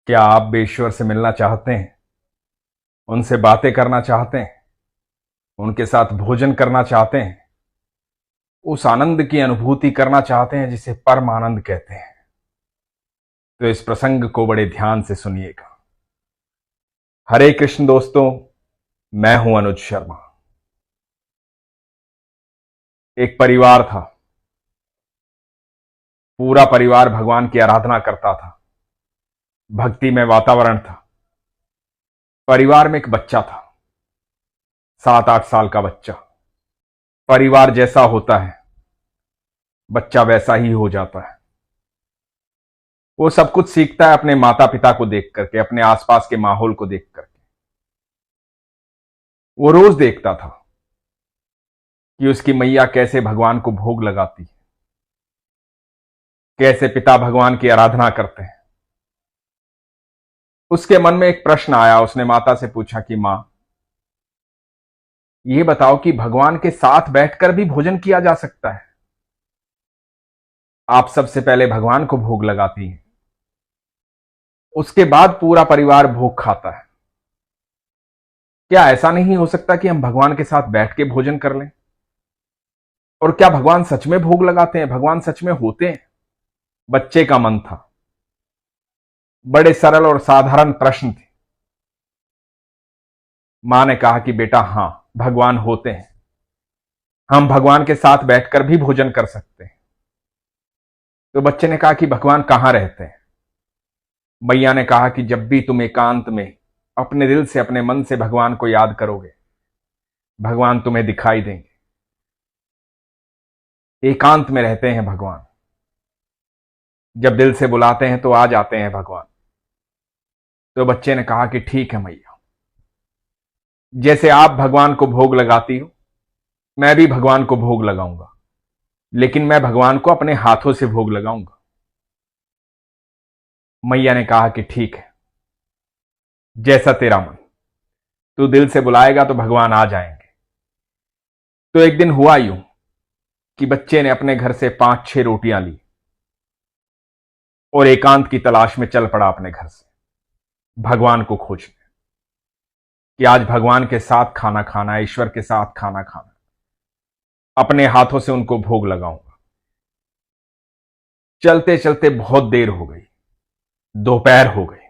क्या आप भी ईश्वर से मिलना चाहते हैं? उनसे बातें करना चाहते हैं? उनके साथ भोजन करना चाहते हैं? उस आनंद की अनुभूति करना चाहते हैं जिसे परम आनंद कहते हैं? तो इस प्रसंग को बड़े ध्यान से सुनिएगा। हरे कृष्ण दोस्तों, मैं हूं अनुज शर्मा। एक परिवार था। पूरा परिवार भगवान की आराधना करता था। भक्ति में वातावरण था। परिवार में एक बच्चा था, 7-8 साल का बच्चा। परिवार जैसा होता है, बच्चा वैसा ही हो जाता है। वो सब कुछ सीखता है अपने माता पिता को देख करके, अपने आसपास के माहौल को देख करके। वो रोज देखता था कि उसकी मैया कैसे भगवान को भोग लगाती है, कैसे पिता भगवान की आराधना करते हैं। उसके मन में एक प्रश्न आया। उसने माता से पूछा कि मां, ये बताओ कि भगवान के साथ बैठकर भी भोजन किया जा सकता है? आप सबसे पहले भगवान को भोग लगाती हैं, उसके बाद पूरा परिवार भोग खाता है। क्या ऐसा नहीं हो सकता कि हम भगवान के साथ बैठ के भोजन कर लें? और क्या भगवान सच में भोग लगाते हैं? भगवान सच में होते हैं? बच्चे का मन था। बड़े सरल और साधारण प्रश्न थे। मां ने कहा कि बेटा, हां, भगवान होते हैं। हम भगवान के साथ बैठकर भी भोजन कर सकते हैं। तो बच्चे ने कहा कि भगवान कहां रहते हैं? मैया ने कहा कि जब भी तुम एकांत में अपने दिल से, अपने मन से भगवान को याद करोगे, भगवान तुम्हें दिखाई देंगे। एकांत में रहते हैं भगवान। जब दिल से बुलाते हैं तो आ जाते हैं भगवान। तो बच्चे ने कहा कि ठीक है मैया, जैसे आप भगवान को भोग लगाती हो, मैं भी भगवान को भोग लगाऊंगा, लेकिन मैं भगवान को अपने हाथों से भोग लगाऊंगा। मैया ने कहा कि ठीक है, जैसा तेरा मन। तू दिल से बुलाएगा तो भगवान आ जाएंगे। तो एक दिन हुआ यूं कि बच्चे ने अपने घर से 5-6 रोटियां ली और एकांत की तलाश में चल पड़ा अपने घर से, भगवान को खोजने कि आज भगवान के साथ खाना खाना है, ईश्वर के साथ खाना खाना, अपने हाथों से उनको भोग लगाऊंगा। चलते चलते बहुत देर हो गई, दोपहर हो गई।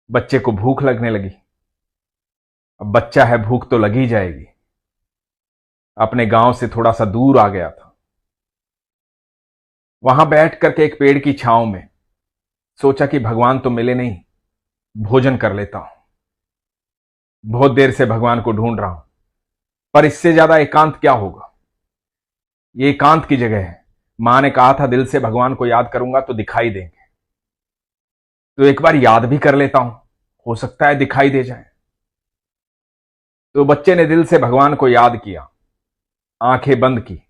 बच्चे को भूख लगने लगी। अब बच्चा है, भूख तो लगी जाएगी। अपने गांव से थोड़ा सा दूर आ गया था। वहां बैठ करके एक पेड़ की छांव में सोचा कि भगवान तो मिले नहीं, भोजन कर लेता हूं। बहुत देर से भगवान को ढूंढ रहा हूं, पर इससे ज्यादा एकांत क्या होगा? ये एकांत की जगह है। मां ने कहा था दिल से भगवान को याद करूंगा तो दिखाई देंगे। तो एक बार याद भी कर लेता हूं, हो सकता है दिखाई दे जाए। तो बच्चे ने दिल से भगवान को याद किया, आंखें बंद की,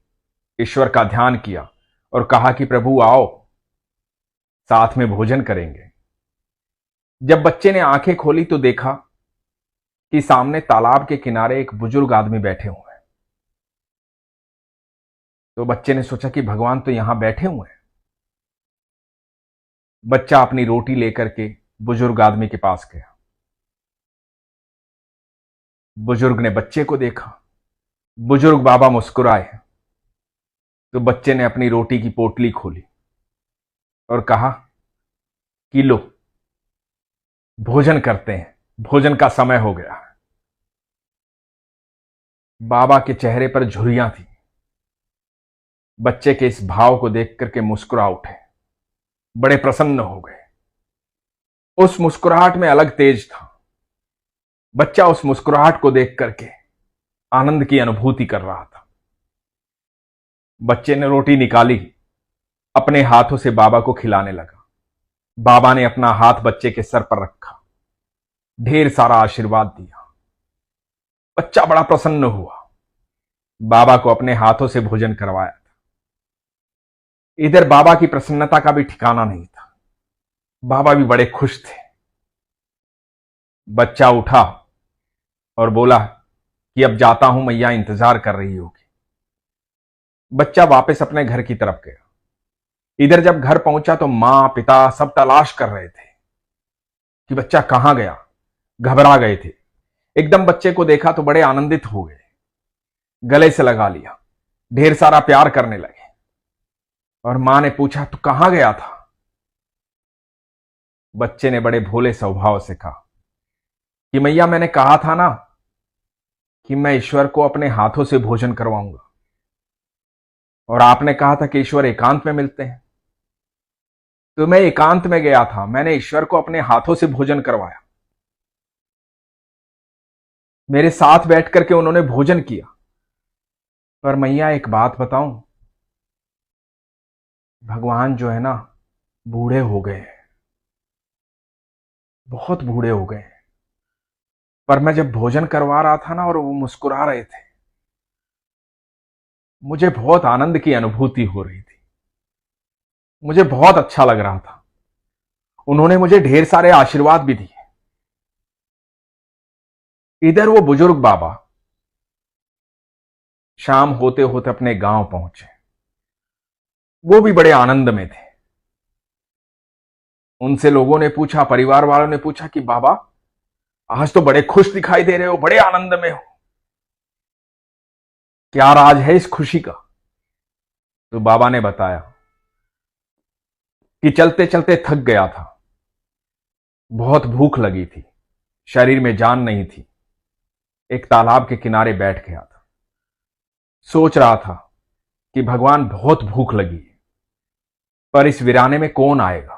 ईश्वर का ध्यान किया और कहा कि प्रभु आओ, साथ में भोजन करेंगे। जब बच्चे ने आंखें खोली तो देखा कि सामने तालाब के किनारे एक बुजुर्ग आदमी बैठे हुए हैं। तो बच्चे ने सोचा कि भगवान तो यहां बैठे हुए हैं। बच्चा अपनी रोटी लेकर के बुजुर्ग आदमी के पास गया। बुजुर्ग ने बच्चे को देखा। बुजुर्ग बाबा मुस्कुराए। तो बच्चे ने अपनी रोटी की पोटली खोली और कहा कि लो, भोजन करते हैं, भोजन का समय हो गया है। बाबा के चेहरे पर झुर्रियां थी। बच्चे के इस भाव को देख करके मुस्कुरा उठे, बड़े प्रसन्न हो गए। उस मुस्कुराहट में अलग तेज था। बच्चा उस मुस्कुराहट को देख करके आनंद की अनुभूति कर रहा था। बच्चे ने रोटी निकाली, अपने हाथों से बाबा को खिलाने लगा। बाबा ने अपना हाथ बच्चे के सर पर रखा, ढेर सारा आशीर्वाद दिया। बच्चा बड़ा प्रसन्न हुआ। बाबा को अपने हाथों से भोजन करवाया था। इधर बाबा की प्रसन्नता का भी ठिकाना नहीं था। बाबा भी बड़े खुश थे। बच्चा उठा और बोला कि अब जाता हूं, मैया इंतजार कर रही होगी। बच्चा वापस अपने घर की तरफ गया। इधर जब घर पहुंचा तो मां पिता सब तलाश कर रहे थे कि बच्चा कहां गया। घबरा गए थे। एकदम बच्चे को देखा तो बड़े आनंदित हो गए, गले से लगा लिया, ढेर सारा प्यार करने लगे। और मां ने पूछा, तू कहां गया था? बच्चे ने बड़े भोले स्वभाव से कहा कि मैया, मैंने कहा था ना कि मैं ईश्वर को अपने हाथों से भोजन करवाऊंगा, और आपने कहा था कि ईश्वर एकांत में मिलते हैं। तो मैं एकांत में गया था, मैंने ईश्वर को अपने हाथों से भोजन करवाया। मेरे साथ बैठ करके उन्होंने भोजन किया। पर मैया, एक बात बताऊं, भगवान जो है ना, बूढ़े हो गए हैं, बहुत बूढ़े हो गए हैं। पर मैं जब भोजन करवा रहा था ना और वो मुस्कुरा रहे थे, मुझे बहुत आनंद की अनुभूति हो रही थी, मुझे बहुत अच्छा लग रहा था। उन्होंने मुझे ढेर सारे आशीर्वाद भी दिए। इधर वो बुजुर्ग बाबा शाम होते होते अपने गांव पहुंचे। वो भी बड़े आनंद में थे। उनसे लोगों ने पूछा, परिवार वालों ने पूछा कि बाबा, आज तो बड़े खुश दिखाई दे रहे हो, बड़े आनंद में हो, क्या राज है इस खुशी का? तो बाबा ने बताया कि चलते चलते थक गया था, बहुत भूख लगी थी, शरीर में जान नहीं थी। एक तालाब के किनारे बैठ गया था, सोच रहा था कि भगवान, बहुत भूख लगी है, पर इस वीराने में कौन आएगा?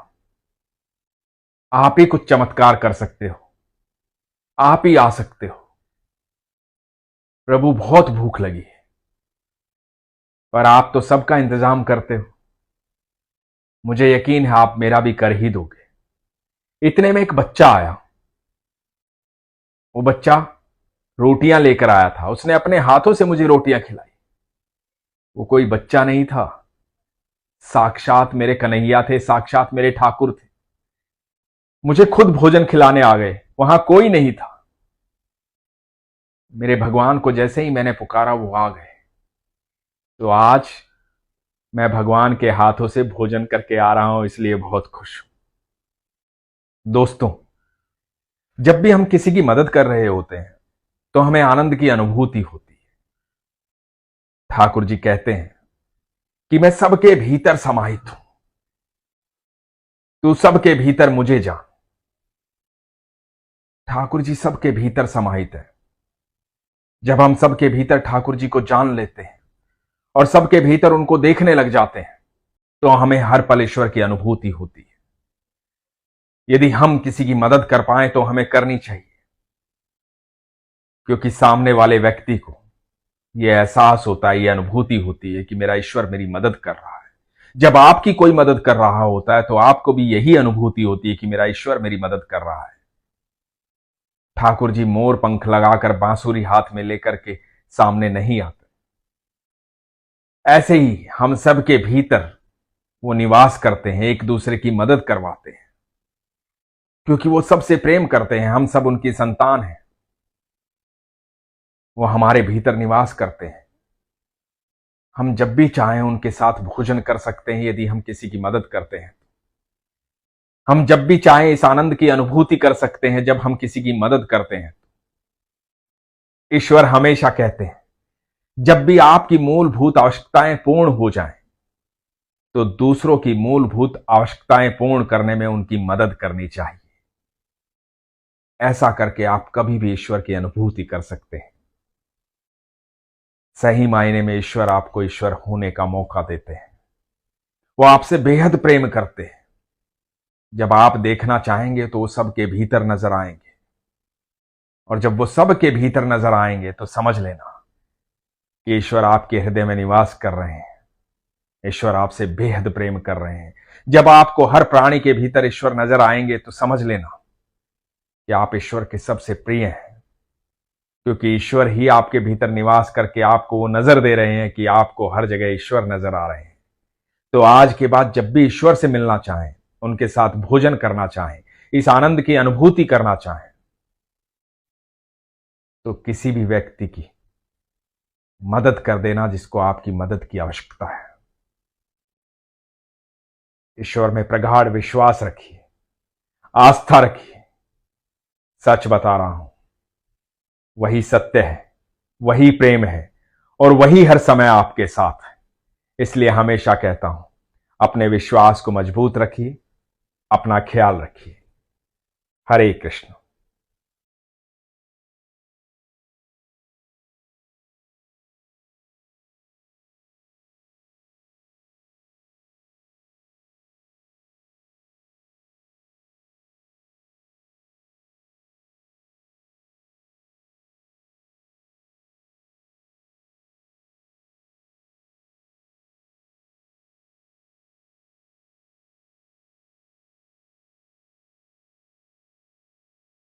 आप ही कुछ चमत्कार कर सकते हो, आप ही आ सकते हो। प्रभु, बहुत भूख लगी है, पर आप तो सबका इंतजाम करते हो, मुझे यकीन है आप मेरा भी कर ही दोगे। इतने में एक बच्चा आया। वो बच्चा रोटियां लेकर आया था, उसने अपने हाथों से मुझे रोटियां खिलाई। वो कोई बच्चा नहीं था, साक्षात मेरे कन्हैया थे, साक्षात मेरे ठाकुर थे। मुझे खुद भोजन खिलाने आ गए, वहां कोई नहीं था। मेरे भगवान को जैसे ही मैंने पुकारा, वो आ गए। तो आज मैं भगवान के हाथों से भोजन करके आ रहा हूं, इसलिए बहुत खुश हूं। दोस्तों, जब भी हम किसी की मदद कर रहे होते हैं तो हमें आनंद की अनुभूति होती है। ठाकुर जी कहते हैं कि मैं सबके भीतर समाहित हूं, तू सबके भीतर मुझे जान। ठाकुर जी सबके भीतर समाहित है। जब हम सबके भीतर ठाकुर जी को जान लेते हैं और सबके भीतर उनको देखने लग जाते हैं, तो हमें हर पल ईश्वर की अनुभूति होती है। यदि हम किसी की मदद कर पाए तो हमें करनी चाहिए, क्योंकि सामने वाले व्यक्ति को यह एहसास होता है, यह अनुभूति होती है कि मेरा ईश्वर मेरी मदद कर रहा है। जब आपकी कोई मदद कर रहा होता है तो आपको भी यही अनुभूति होती है कि मेरा ईश्वर मेरी मदद कर रहा है। ठाकुर जी मोर पंख लगाकर बांसुरी हाथ में लेकर के सामने नहीं आते। ऐसे ही हम सबके भीतर वो निवास करते हैं, एक दूसरे की मदद करवाते हैं, क्योंकि वो सबसे प्रेम करते हैं। हम सब उनकी संतान हैं, वो हमारे भीतर निवास करते हैं। हम जब भी चाहें उनके साथ भोजन कर सकते हैं, यदि हम किसी की मदद करते हैं। हम जब भी चाहें इस आनंद की अनुभूति कर सकते हैं, जब हम किसी की मदद करते हैं। ईश्वर हमेशा कहते हैं, जब भी आपकी मूलभूत आवश्यकताएं पूर्ण हो जाएं, तो दूसरों की मूलभूत आवश्यकताएं पूर्ण करने में उनकी मदद करनी चाहिए। ऐसा करके आप कभी भी ईश्वर की अनुभूति कर सकते हैं। सही मायने में ईश्वर आपको ईश्वर होने का मौका देते हैं। वो आपसे बेहद प्रेम करते हैं। जब आप देखना चाहेंगे तो वो सबके भीतर नजर आएंगे, और जब वो सबके भीतर नजर आएंगे तो समझ लेना कि ईश्वर आपके हृदय में निवास कर रहे हैं। ईश्वर आपसे बेहद प्रेम कर रहे हैं। जब आपको हर प्राणी के भीतर ईश्वर नजर आएंगे तो समझ लेना कि आप ईश्वर के सबसे प्रिय हैं, क्योंकि ईश्वर ही आपके भीतर निवास करके आपको वो नजर दे रहे हैं कि आपको हर जगह ईश्वर नजर आ रहे हैं। तो आज के बाद जब भी ईश्वर से मिलना चाहें, उनके साथ भोजन करना चाहें, इस आनंद की अनुभूति करना चाहें, तो किसी भी व्यक्ति की मदद कर देना जिसको आपकी मदद की आवश्यकता है। ईश्वर में प्रगाढ़ विश्वास रखिए, आस्था रखिए, सच बता रहा हूं, वही सत्य है, वही प्रेम है और वही हर समय आपके साथ है। इसलिए हमेशा कहता हूं, अपने विश्वास को मजबूत रखिए, अपना ख्याल रखिए। हरे कृष्ण।